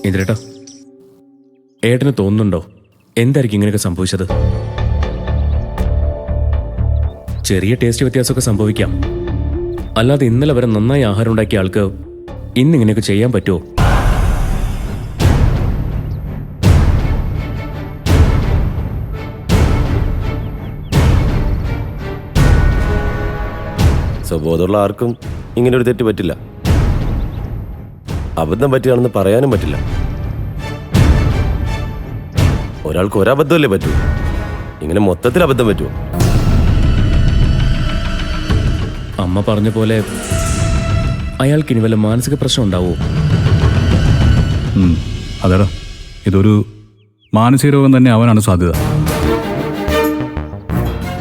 ഇതിലേട്ടാ, ഏട്ടന് തോന്നുന്നുണ്ടോ എന്തായിരിക്കും ഇങ്ങനെയൊക്കെ സംഭവിച്ചത്? ചെറിയ ടേസ്റ്റ് വ്യത്യാസമൊക്കെ സംഭവിക്കാം, അല്ലാതെ ഇന്നലെ വരെ നന്നായി ആഹാരം ഉണ്ടാക്കിയ ആൾക്ക് ഇന്നിങ്ങനെയൊക്കെ ചെയ്യാൻ പറ്റുമോ? സ്വബോധമുള്ള ആർക്കും ഇങ്ങനെ ഒരു തെറ്റ് പറ്റില്ല. അബദ്ധം പറ്റുകയാണെന്ന് പറയാനും പറ്റില്ല. ഒരാൾക്ക് ഒരബദ്ധമല്ലേ പറ്റൂ, ഇങ്ങനെ മൊത്തത്തിൽ അബദ്ധം പറ്റുമോ? അമ്മ പറഞ്ഞ പോലെ അയാൾക്ക് ഇനി വല്ല മാനസിക പ്രശ്നം ഉണ്ടാവുമോ? അതെടാ, ഇതൊരു മാനസിക രോഗം തന്നെ ആവാനാണ് സാധ്യത.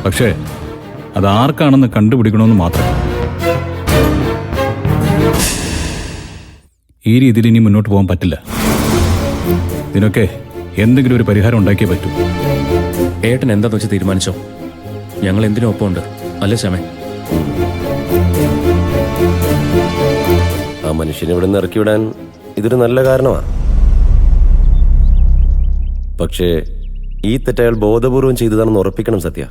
പക്ഷേ അതാർക്കാണെന്ന് കണ്ടുപിടിക്കണമെന്ന് മാത്രം. ഈ രീതിയിൽ ഇനി മുന്നോട്ട് പോകാൻ പറ്റില്ല. ഇതിനൊക്കെ എന്തെങ്കിലും ഒരു പരിഹാരം ഉണ്ടാക്കിയേ പറ്റൂ. ഏട്ടൻ എന്താന്ന് വെച്ച് തീരുമാനിച്ചോ, ഞങ്ങൾ എന്തിനും ഒപ്പമുണ്ട്, അല്ലേ ശ്യാമേ? ആ മനുഷ്യനെ ഇവിടെ നിന്ന് ഇറക്കി വിടാൻ ഇതൊരു നല്ല കാരണമാണ്. പക്ഷേ ഈ തെറ്റ് അയാൾ ബോധപൂർവം ചെയ്തതാണെന്ന് ഉറപ്പിക്കണം സത്യ.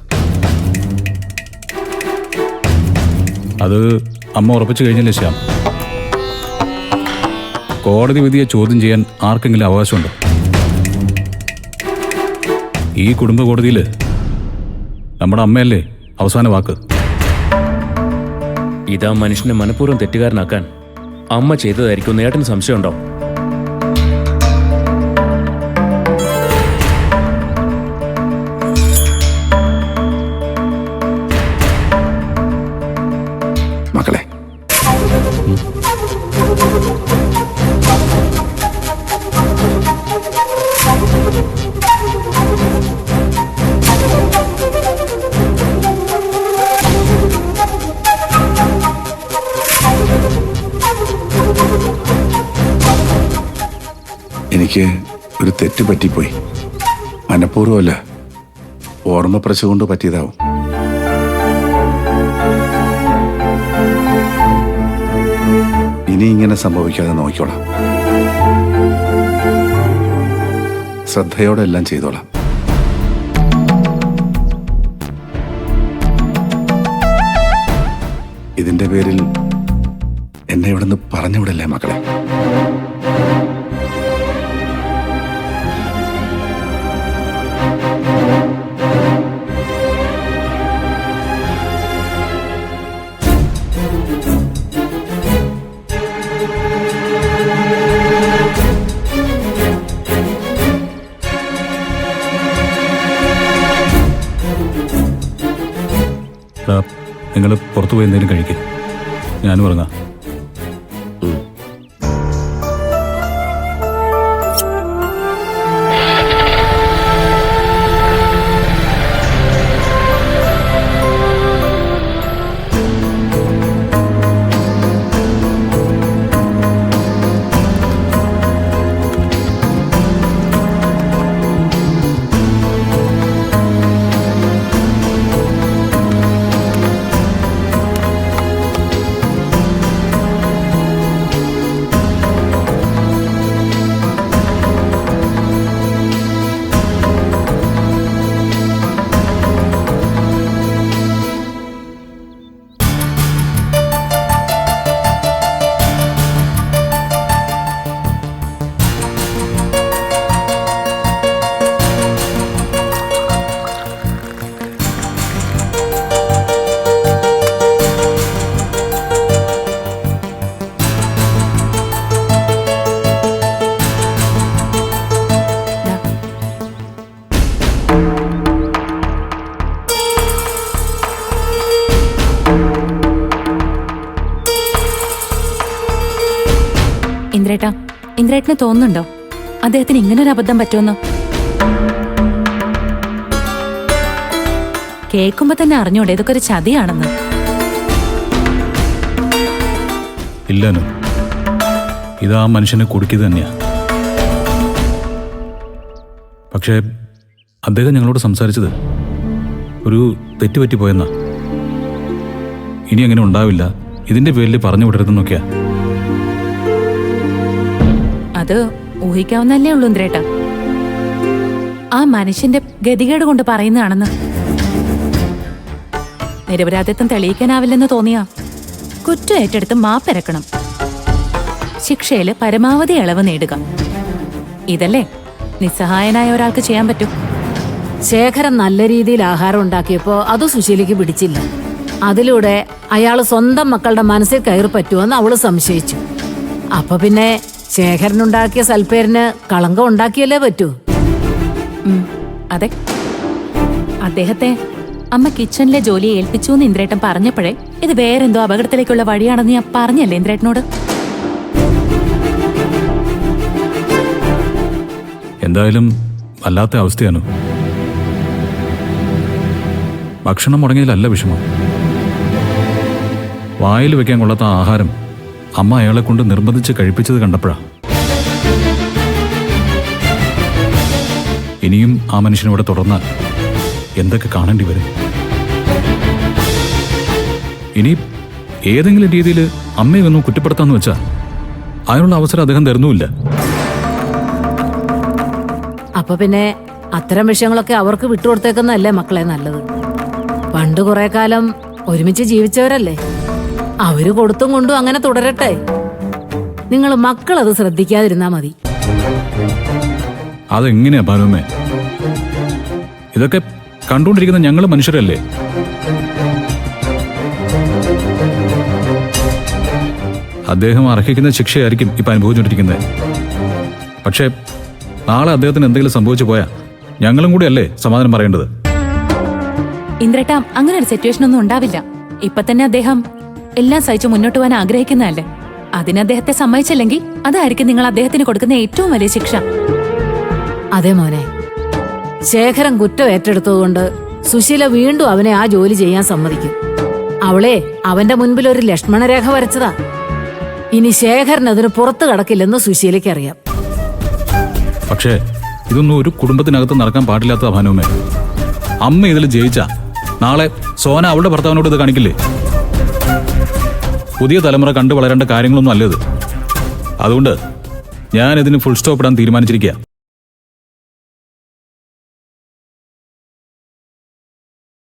അത് അമ്മ ഉറപ്പിച്ചു കഴിഞ്ഞില്ലേ ശ്യാം? കോടതി വിധിയെ ചോദ്യം ചെയ്യാൻ ആർക്കെങ്കിലും അവകാശമുണ്ടോ? ഈ കുടുംബ കോടതിയിൽ നമ്മുടെ അമ്മയല്ലേ അവസാന വാക്ക്. ഇതാ മനുഷ്യനെ മനഃപൂർവ്വം തെറ്റുകാരനാക്കാൻ അമ്മ ചെയ്തതായിരിക്കും ഏട്ടന് സംശയമുണ്ടോ? മക്കളെ, എനിക്ക് ഒരു തെറ്റ് പറ്റിപ്പോയി. മനഃപൂർവ്വമല്ല, ഓർമ്മപ്രശ കൊണ്ട് പറ്റിയതാവും. ഇനി ഇങ്ങനെ സംഭവിക്കാതെ നോക്കിക്കോളാം. ശ്രദ്ധയോടെ എല്ലാം ചെയ്തോളാം. ഇതിന്റെ പേരിൽ എന്നെ ഇവിടെ നിന്ന് പറഞ്ഞുവിടല്ലേ മക്കളെ. നിങ്ങൾ പുറത്തു പോയി എന്തെങ്കിലും കഴിക്കും, ഞാനും ഇറങ്ങാം. ഇന്ദ്രേട്ടാ, ഇന്ദ്രേട്ടന് തോന്നുന്നുണ്ടോ അദ്ദേഹത്തിന് ഇങ്ങനൊരു അബദ്ധം പറ്റുമെന്ന്? കേൾക്കുമ്പോ തന്നെ അറിഞ്ഞൂടെ ഇതൊക്കെ ഒരു ചതിയാണെന്ന്? ഇല്ലാനു, ഇതാ മനുഷ്യനെ കുടുക്കിയത് തന്നെയാ. പക്ഷേ അദ്ദേഹം ഞങ്ങളോട് സംസാരിച്ചത് ഒരു തെറ്റുപറ്റിപ്പോയെന്നാ. ഇനി അങ്ങനെ ഉണ്ടാവില്ല, ഇതിന്റെ പേരിൽ പറഞ്ഞു വിടരുതെന്നൊക്കെയാ. അത് ഊഹിക്കാവുന്നല്ലേ ഉള്ളൂ ഇന്ദ്രേട്ടാ. ആ മനുഷ്യന്റെ ഗതികേട് കൊണ്ട് പറയുന്നതാണെന്ന്. നിരപരാധിത്വം തെളിയിക്കാനാവില്ലെന്ന് തോന്നിയാ കുറ്റം ഏറ്റെടുത്ത് മാപ്പിരക്കണം, ശിക്ഷയില് പരമാവധി ഇളവ് നേടുക. ഇതല്ലേ നിസ്സഹായനായ ഒരാൾക്ക് ചെയ്യാൻ പറ്റും. ശേഖരൻ നല്ല രീതിയിൽ ആഹാരം ഉണ്ടാക്കിയപ്പോ അത് സുശീലയ്ക്ക് പിടിച്ചില്ല. അതിലൂടെ അയാള് സ്വന്തം മക്കളുടെ മനസ്സിൽ കയറി പറ്റുമെന്ന് അവള് സംശയിച്ചു. അപ്പൊ പിന്നെ ശേഖരനുണ്ടാക്കിയ സൽപ്പേരിന് കളങ്കം ഉണ്ടാക്കിയല്ലേ പറ്റൂ. അതെ, അദ്ദേഹത്തെ അമ്മ കിച്ചണിലെ ജോലി ഏൽപ്പിച്ചു എന്ന് ഇന്ദ്രേട്ടൻ പറഞ്ഞപ്പോഴേ ഇത് വേറെന്തോ അപകടത്തിലേക്കുള്ള വഴിയാണെന്ന് ഞാൻ പറഞ്ഞല്ലേ ഇന്ദ്രേട്ടനോട്? എന്തായാലും വല്ലാത്ത അവസ്ഥയാണ്. ഭക്ഷണം മുടങ്ങിയതിലല്ല വിഷമം, വായിൽ വെക്കാൻ കൊള്ളാത്ത ആഹാരം അമ്മ അയാളെ കൊണ്ട് നിർബന്ധിച്ച് കഴിപ്പിച്ചത് കണ്ടപ്പോഴാ. ഇനിയും ആ മനുഷ്യനിവിടെ തുടർന്നാൽ എന്തൊക്കെ കാണേണ്ടി വരും. ഇനി ഏതെങ്കിലും രീതിയിൽ അമ്മയെ ഒന്നും കുറ്റപ്പെടുത്താന്ന് വെച്ചാ അതിനുള്ള അവസരം അദ്ദേഹം തരുന്നുമില്ല. അപ്പൊ പിന്നെ അത്തരം വിഷയങ്ങളൊക്കെ അവർക്ക് വിട്ടുകൊടുത്തേക്കുന്നതല്ലേ മക്കളെ നല്ലത്. പണ്ട് കുറെ കാലം ഒരുമിച്ച് ജീവിച്ചവരല്ലേ, അവര് കൊടുത്തും കൊണ്ടും അങ്ങനെ തുടരട്ടെ. നിങ്ങൾ മക്കളത് ശ്രദ്ധിക്കാതിരുന്നാ മതി. അതെങ്ങനെയാ ഭാനുമേ? ഇതൊക്കെ കണ്ടുകൊണ്ടിരിക്കുന്ന ഞങ്ങൾ മനുഷ്യരല്ലേ? അദ്ദേഹം അർഹിക്കുന്ന ശിക്ഷയായിരിക്കും ഇപ്പൊ അനുഭവിച്ചുകൊണ്ടിരിക്കുന്നത്. പക്ഷേ നാളെ അദ്ദേഹത്തിന് എന്തെങ്കിലും സംഭവിച്ചു പോയാ ഞങ്ങളും കൂടി അല്ലേ സമാധാനം പറയേണ്ടത്? ഇന്ദ്രേട്ടാ, അങ്ങനെ ഒരു സിറ്റുവേഷൻ ഒന്നും ഉണ്ടാവില്ല. ഇപ്പൊ തന്നെ അദ്ദേഹം എല്ലാം സഹിച്ചു മുന്നോട്ട് പോകാൻ ആഗ്രഹിക്കുന്നതല്ലേ. അതിന് അദ്ദേഹത്തെ സമ്മതിച്ചില്ലെങ്കിൽ അതായിരിക്കും നിങ്ങൾ അദ്ദേഹത്തിന് കൊടുക്കുന്ന ഏറ്റവും വലിയ ശിക്ഷ. അതെ മോനെ, ശേഖരൻ കുറ്റം ഏറ്റെടുത്തതുകൊണ്ട് സുശീല വീണ്ടും അവനെ ആ ജോലി ചെയ്യാൻ സമ്മതിക്കും. അവളെ അവന്റെ മുൻപിൽ ഒരു ലക്ഷ്മണരേഖ വരച്ചതാ. ഇനി ശേഖരൻ അതിന് പുറത്തു കടക്കില്ലെന്ന് സുശീലയ്ക്ക് അറിയാം. പക്ഷേ ഇതൊന്നും ഒരു കുടുംബത്തിനകത്ത് നടക്കാൻ പാടില്ലാത്ത ഭാനുമേ. അമ്മ ഇതിൽ ജയിച്ചാ നാളെ സോന അവളുടെ ഭർത്താവിനോട് ഇത് കാണിക്കില്ലേ? പുതിയ തലമുറ കണ്ടു വളരേണ്ട കാര്യങ്ങളൊന്നും അല്ല ഇത്. അതുകൊണ്ട് ഞാൻ ഇതിന് ഫുൾ സ്റ്റോപ്പ് ഇടാൻ തീരുമാനിച്ചിരിക്കുക.